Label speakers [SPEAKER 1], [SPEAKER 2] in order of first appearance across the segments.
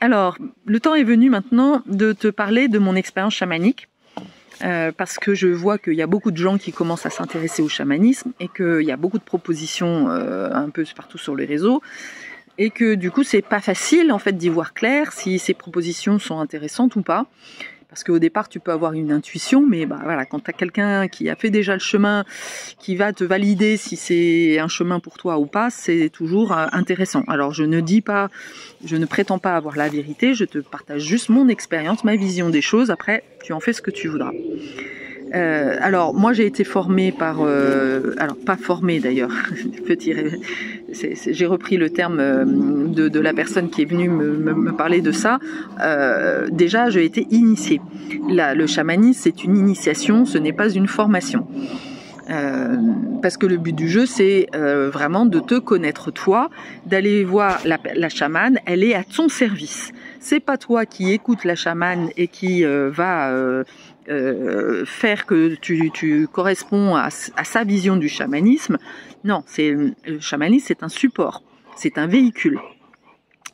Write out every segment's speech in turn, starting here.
[SPEAKER 1] Alors, le temps est venu maintenant de te parler de mon expérience chamanique, parce que je vois qu'il y a beaucoup de gens qui commencent à s'intéresser au chamanisme et qu'il y a beaucoup de propositions un peu partout sur les réseaux, et que du coup, c'est pas facile en fait d'y voir clair si ces propositions sont intéressantes ou pas. Parce qu'au départ, tu peux avoir une intuition, mais voilà, quand tu as quelqu'un qui a fait déjà le chemin, qui va te valider si c'est un chemin pour toi ou pas, c'est toujours intéressant. Alors, je ne prétends pas avoir la vérité, je te partage juste mon expérience, ma vision des choses. Après, tu en fais ce que tu voudras. Alors, moi, j'ai été formée par... alors, pas formée d'ailleurs, j'ai repris le terme de la personne qui est venue me parler de ça. Déjà, j'ai été initiée. Le chamanisme, c'est une initiation, ce n'est pas une formation. Parce que le but du jeu, c'est vraiment de te connaître toi, d'aller voir la chamane, elle est à ton service. C'est pas toi qui écoutes la chamane et qui va faire que tu corresponds à sa vision du chamanisme. Non, le chamanisme, c'est un support, c'est un véhicule,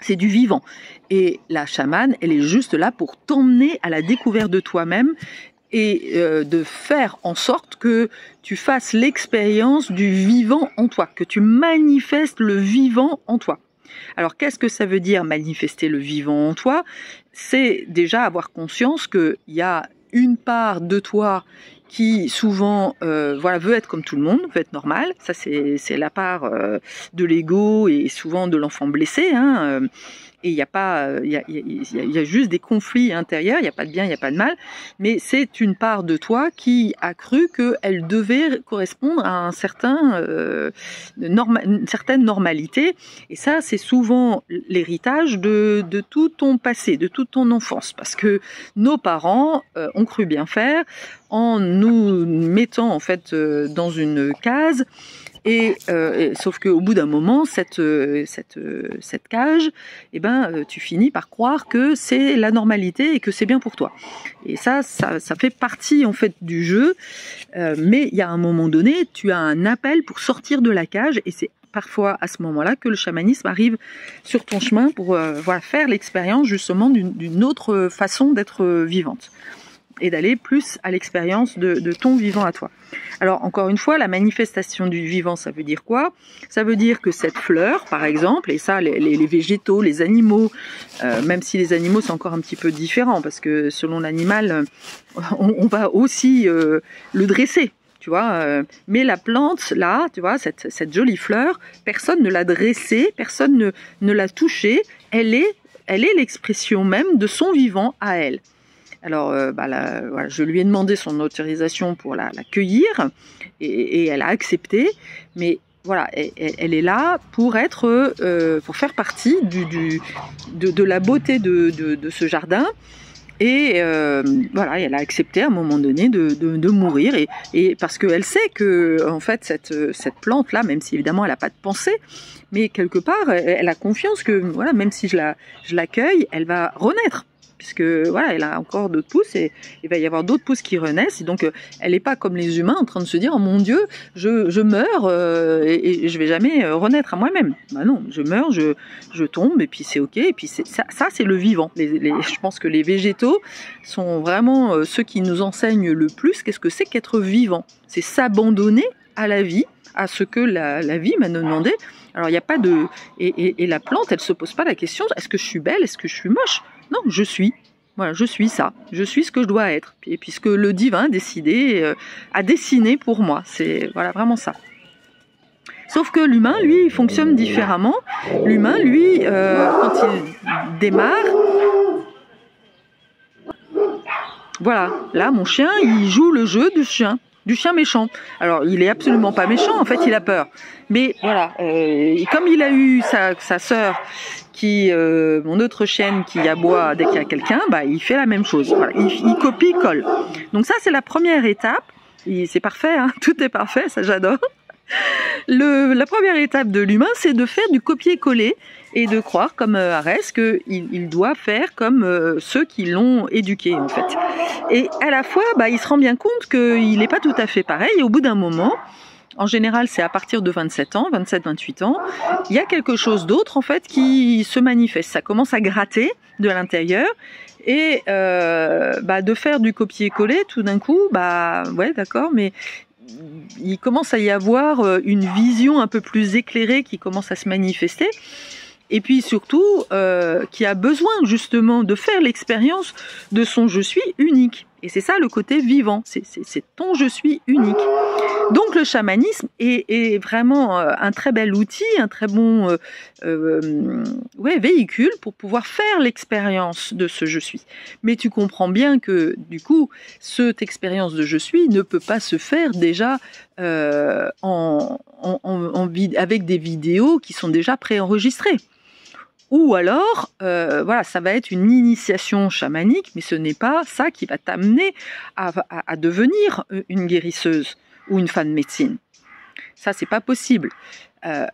[SPEAKER 1] c'est du vivant. Et la chamane, elle est juste là pour t'emmener à la découverte de toi-même et de faire en sorte que tu fasses l'expérience du vivant en toi, que tu manifestes le vivant en toi. Alors, qu'est-ce que ça veut dire manifester le vivant en toi? C'est déjà avoir conscience qu'il y a une part de toi qui souvent veut être comme tout le monde, veut être normal. Ça, c'est la part de l'ego et souvent de l'enfant blessé. Et il y a juste des conflits intérieurs, il n'y a pas de bien, il n'y a pas de mal, mais c'est une part de toi qui a cru qu'elle devait correspondre à une certaine normalité, et ça c'est souvent l'héritage de tout ton passé, de toute ton enfance, parce que nos parents ont cru bien faire en nous mettant en fait dans une case. Sauf qu'au bout d'un moment, cette cage, tu finis par croire que c'est la normalité et que c'est bien pour toi. Et ça fait partie en fait du jeu. Mais il y a un moment donné, tu as un appel pour sortir de la cage, et c'est parfois à ce moment-là que le chamanisme arrive sur ton chemin pour faire l'expérience justement d'une autre façon d'être vivante, et d'aller plus à l'expérience de ton vivant à toi. Alors encore une fois, la manifestation du vivant, ça veut dire quoi? Ça veut dire que cette fleur, par exemple, et ça les végétaux, les animaux, même si les animaux c'est encore un petit peu différent, parce que selon l'animal, on va aussi le dresser. Tu vois, mais la plante, là, tu vois, cette jolie fleur, personne ne l'a dressée, personne ne l'a touchée, elle est l'expression même de son vivant à elle. Alors, je lui ai demandé son autorisation pour la cueillir, et elle a accepté. Mais voilà, elle est là pour faire partie de la beauté de ce jardin. Et elle a accepté à un moment donné de mourir, et parce qu'elle sait que en fait cette plante là, même si évidemment elle n'a pas de pensée, mais quelque part elle a confiance que voilà, même si je l'accueille, elle va renaître. Puisque voilà, elle a encore d'autres pousses, et il va y avoir d'autres pousses qui renaissent, et donc elle n'est pas comme les humains en train de se dire oh mon Dieu, je meurs et je vais jamais renaître à moi-même. Bah non, je meurs, je tombe, et puis c'est ok, et puis ça c'est le vivant. Je pense que les végétaux sont vraiment ceux qui nous enseignent le plus qu'est-ce que c'est qu'être vivant. C'est s'abandonner à la vie, à ce que la vie m'a demandé. Alors il n'y a pas de... Et la plante, elle ne se pose pas la question, est-ce que je suis belle, est-ce que je suis moche? Non, je suis. Voilà, je suis ça. Je suis ce que je dois être. Et puisque le divin a décidé, a dessiné pour moi. C'est voilà, vraiment ça. Sauf que l'humain, lui, il fonctionne différemment. L'humain, lui, quand il démarre... Voilà, là, mon chien, il joue le jeu du chien méchant. Alors, il est absolument pas méchant, en fait, il a peur. Mais voilà, comme il a eu sa sœur, mon autre chienne qui aboie dès qu'il y a quelqu'un, il fait la même chose. Voilà, il copie-colle. Donc ça, c'est la première étape. C'est parfait, hein, tout est parfait, ça j'adore. La première étape de l'humain, c'est de faire du copier-coller et de croire, comme Arès, qu'il doit faire comme ceux qui l'ont éduqué, en fait. Et à la fois, il se rend bien compte qu'il n'est pas tout à fait pareil, et au bout d'un moment, En général, c'est à partir de 27 ans, 27-28 ans. Il y a quelque chose d'autre en fait qui se manifeste. Ça commence à gratter de l'intérieur et de faire du copier-coller tout d'un coup, ouais d'accord, mais il commence à y avoir une vision un peu plus éclairée qui commence à se manifester. Et puis surtout, qui a besoin justement de faire l'expérience de son je suis unique. Et c'est ça le côté vivant, c'est ton je suis unique. Donc le chamanisme est vraiment un très bel outil, un très bon véhicule pour pouvoir faire l'expérience de ce je suis. Mais tu comprends bien que du coup, cette expérience de je suis ne peut pas se faire déjà avec des vidéos qui sont déjà préenregistrées. Ou alors, ça va être une initiation chamanique, mais ce n'est pas ça qui va t'amener à devenir une guérisseuse ou une femme de médecine. Ça, c'est pas possible.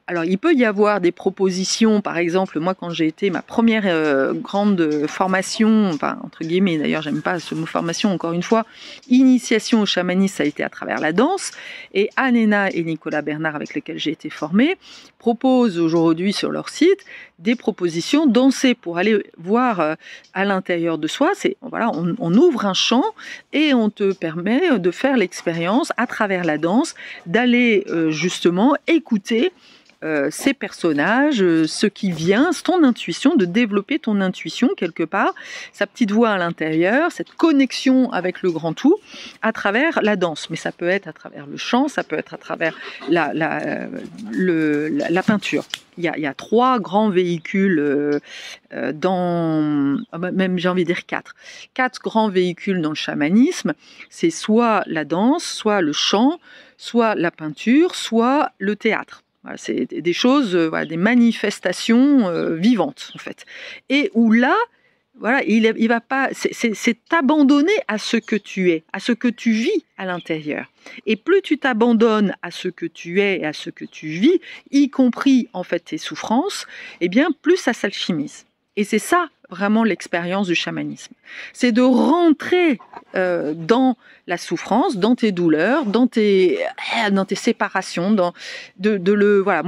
[SPEAKER 1] Alors, il peut y avoir des propositions, par exemple, moi, quand j'ai été ma première grande formation, enfin, entre guillemets, d'ailleurs, j'aime pas ce mot formation, encore une fois, initiation au chamanisme, ça a été à travers la danse, et Anne-Héna et Nicolas Bernard, avec lesquels j'ai été formée, proposent aujourd'hui sur leur site des propositions danser pour aller voir à l'intérieur de soi. On ouvre un champ et on te permet de faire l'expérience à travers la danse, d'aller justement écouter ces personnages, ce qui vient, ton intuition, de développer ton intuition quelque part, sa petite voix à l'intérieur, cette connexion avec le grand tout à travers la danse. Mais ça peut être à travers le chant, ça peut être à travers la peinture. Il y a 3 grands véhicules même j'ai envie de dire 4 grands véhicules dans le chamanisme. C'est soit la danse, soit le chant, soit la peinture, soit le théâtre. Voilà, c'est des choses, des manifestations vivantes en fait. Et où là, voilà, il va pas, c'est t'abandonner à ce que tu es, à ce que tu vis à l'intérieur. Et plus tu t'abandonnes à ce que tu es et à ce que tu vis, y compris en fait tes souffrances, eh bien plus ça s'alchimise. Et c'est ça vraiment l'expérience du chamanisme. C'est de rentrer dans la souffrance, dans tes douleurs, dans tes séparations, moi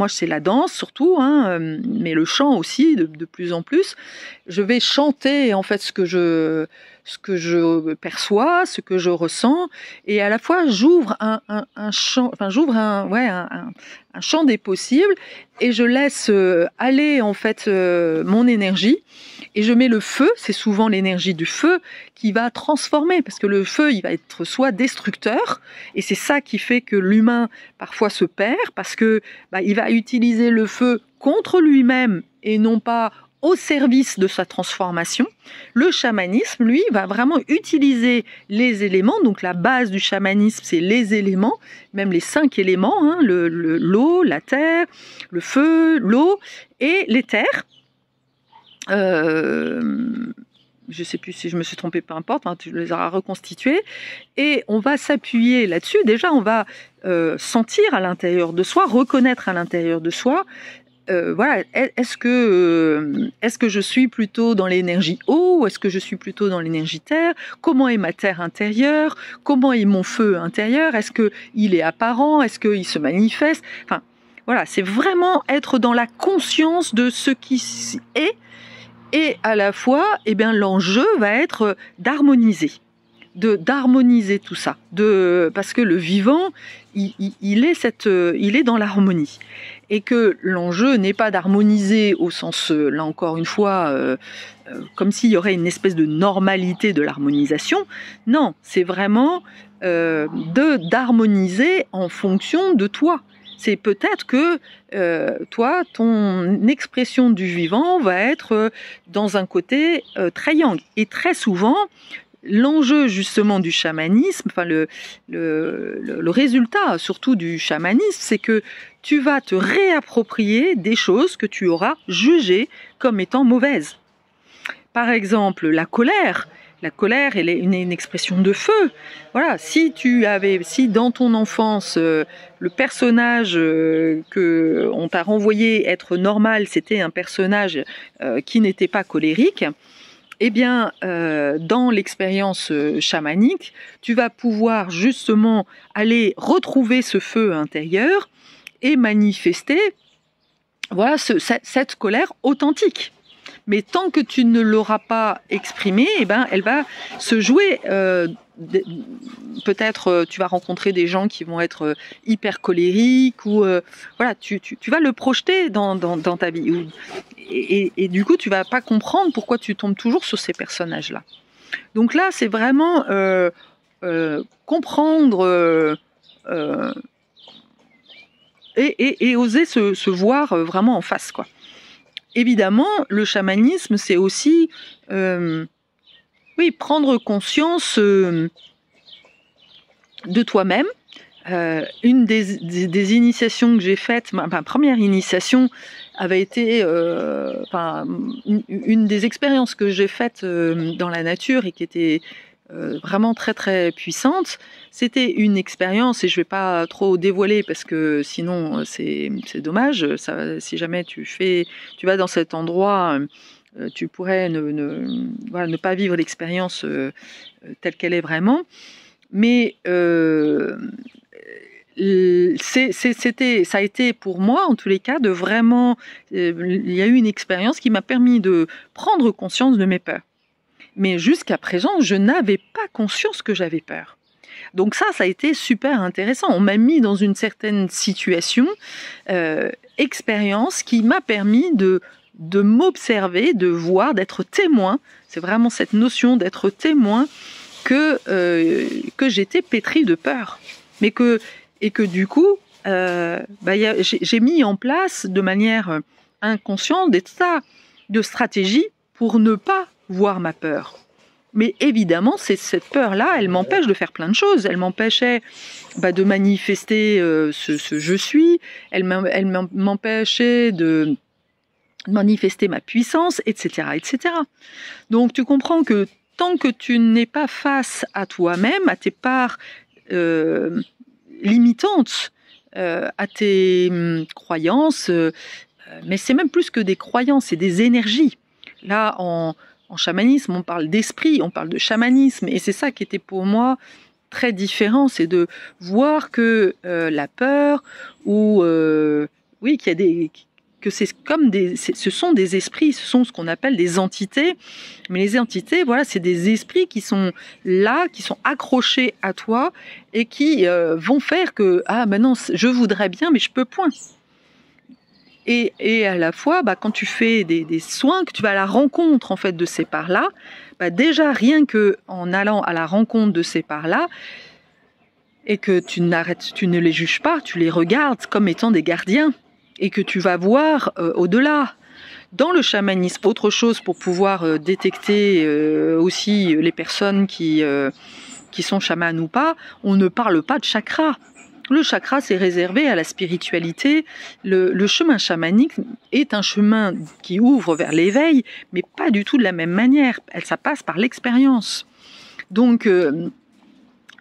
[SPEAKER 1] c'est la danse surtout, mais le chant aussi de plus en plus. Je vais chanter en fait ce que je perçois, ce que je ressens, et à la fois j'ouvre un champ, un champ des possibles, et je laisse aller en fait mon énergie, et je mets le feu. C'est souvent l'énergie du feu qui va transformer, parce que le feu il va être soit destructeur, et c'est ça qui fait que l'humain parfois se perd, parce que il va utiliser le feu contre lui-même et non pas au service de sa transformation. Le chamanisme, lui, va vraiment utiliser les éléments. Donc la base du chamanisme, c'est les éléments, même les 5 éléments, l'eau, la terre, le feu, l'eau et l'éther. Je ne sais plus si je me suis trompée, peu importe, tu les auras reconstitués. Et on va s'appuyer là-dessus. Déjà, on va sentir à l'intérieur de soi, reconnaître à l'intérieur de soi. Est-ce que je suis plutôt dans l'énergie eau, ou est-ce que je suis plutôt dans l'énergie terre? Comment est ma terre intérieure? Comment est mon feu intérieur? Est-ce qu'il est apparent? Est-ce qu'il se manifeste? Enfin, voilà, c'est vraiment être dans la conscience de ce qui est, et à la fois, l'enjeu va être d'harmoniser tout ça, parce que le vivant, il est dans l'harmonie, et que l'enjeu n'est pas d'harmoniser au sens, là encore une fois, comme s'il y aurait une espèce de normalité de l'harmonisation. Non, c'est vraiment d'harmoniser en fonction de toi. C'est peut-être que toi, ton expression du vivant va être dans un côté très yang, et très souvent l'enjeu justement du chamanisme, le résultat surtout du chamanisme, c'est que tu vas te réapproprier des choses que tu auras jugées comme étant mauvaises. Par exemple, la colère, elle est une expression de feu. Voilà, si dans ton enfance, le personnage que on t'a renvoyé être normal, c'était un personnage qui n'était pas colérique, eh bien, dans l'expérience chamanique, tu vas pouvoir justement aller retrouver ce feu intérieur et manifester voilà, cette colère authentique. Mais tant que tu ne l'auras pas exprimée, eh ben, elle va se jouer. Peut-être tu vas rencontrer des gens qui vont être hyper colériques ou voilà, tu vas le projeter dans ta vie. Et du coup, tu vas pas comprendre pourquoi tu tombes toujours sur ces personnages-là. Donc là, c'est vraiment comprendre et oser se voir vraiment en face, quoi. Évidemment, le chamanisme, c'est aussi prendre conscience de toi-même. Une des initiations que j'ai faites, ma première initiation avait été une des expériences que j'ai faites dans la nature et qui était vraiment très très puissante. C'était une expérience, et je ne vais pas trop dévoiler parce que sinon c'est dommage. Ça, si jamais tu vas dans cet endroit, tu pourrais ne pas vivre l'expérience telle qu'elle est vraiment. Mais ça a été pour moi, en tous les cas, de vraiment... il y a eu une expérience qui m'a permis de prendre conscience de mes peurs. Mais jusqu'à présent, je n'avais pas conscience que j'avais peur. Donc ça a été super intéressant. On m'a mis dans une certaine situation, expérience qui m'a permis de m'observer, de voir, d'être témoin. C'est vraiment cette notion d'être témoin que j'étais pétrie de peur. Et que du coup, j'ai mis en place de manière inconsciente des tas de stratégies pour ne pas voir ma peur. Mais évidemment, cette peur-là, elle m'empêche de faire plein de choses. Elle m'empêchait de manifester ce je suis. Elle m'empêchait de manifester ma puissance, etc., etc. Donc tu comprends que tant que tu n'es pas face à toi-même, à tes parts limitantes, à tes croyances, mais c'est même plus que des croyances, c'est des énergies. Là, en chamanisme, on parle d'esprit, on parle de chamanisme, et c'est ça qui était pour moi très différent, c'est de voir que la peur, ou que ce sont des esprits, ce sont ce qu'on appelle des entités, mais les entités, voilà, c'est des esprits qui sont là, qui sont accrochés à toi, et qui vont faire que, maintenant, je voudrais bien, mais je peux point. Et à la fois, quand tu fais des soins, que tu vas à la rencontre en fait de ces parts-là, déjà rien que en allant à la rencontre de ces parts-là, et que tu ne les juges pas, tu les regardes comme étant des gardiens, et que tu vas voir au-delà. Dans le chamanisme, autre chose pour pouvoir détecter aussi les personnes qui sont chamanes ou pas, on ne parle pas de chakra. Le chakra, c'est réservé à la spiritualité. Le chemin chamanique est un chemin qui ouvre vers l'éveil, mais pas du tout de la même manière. Ça passe par l'expérience. Donc,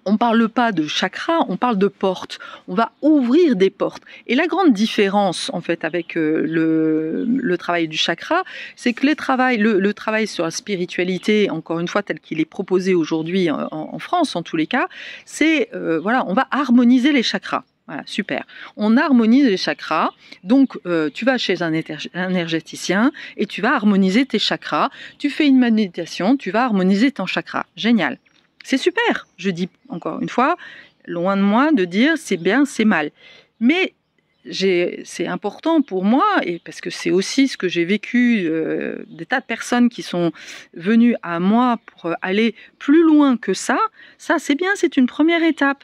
[SPEAKER 1] on ne parle pas de chakra, on parle de portes. On va ouvrir des portes. Et la grande différence, en fait, avec le travail du chakra, c'est que le travail sur la spiritualité, encore une fois, tel qu'il est proposé aujourd'hui en France, en tous les cas, c'est, on va harmoniser les chakras. Voilà, super. On harmonise les chakras. Donc, tu vas chez un énergéticien et tu vas harmoniser tes chakras. Tu fais une méditation, tu vas harmoniser ton chakra. Génial. C'est super, je dis encore une fois, loin de moi de dire c'est bien, c'est mal. Mais c'est important pour moi, et parce que c'est aussi ce que j'ai vécu, des tas de personnes qui sont venues à moi pour aller plus loin que ça c'est bien, c'est une première étape.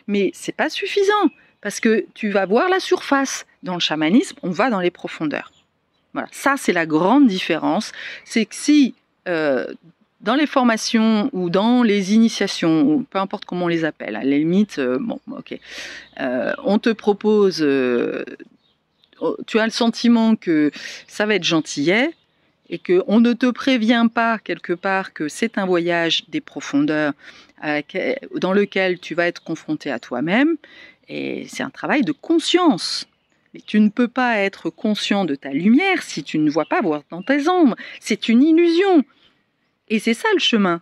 [SPEAKER 1] Mais c'est pas suffisant, parce que tu vas voir la surface. Dans le chamanisme, on va dans les profondeurs. Voilà, ça c'est la grande différence, c'est que si... dans les formations ou dans les initiations, ou peu importe comment on les appelle, à la limite, on te propose, tu as le sentiment que ça va être gentillet, et qu'on ne te prévient pas quelque part que c'est un voyage des profondeurs dans lequel tu vas être confronté à toi-même, et c'est un travail de conscience. Mais tu ne peux pas être conscient de ta lumière si tu ne vois pas voir dans tes ombres. C'est une illusion. Et c'est ça le chemin.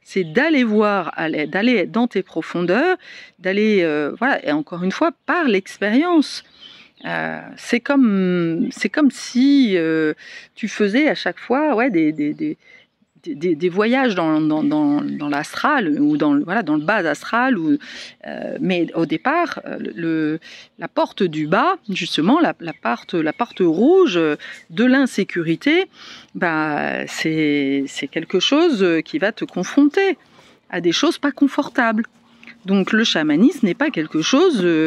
[SPEAKER 1] C'est d'aller voir, d'aller dans tes profondeurs, d'aller, voilà, et encore une fois, par l'expérience. C'est comme si tu faisais à chaque fois des voyages dans l'astral ou dans le bas astral. Mais au départ, la porte du bas, justement, la porte rouge de l'insécurité, c'est quelque chose qui va te confronter à des choses pas confortables. Donc le chamanisme n'est pas quelque chose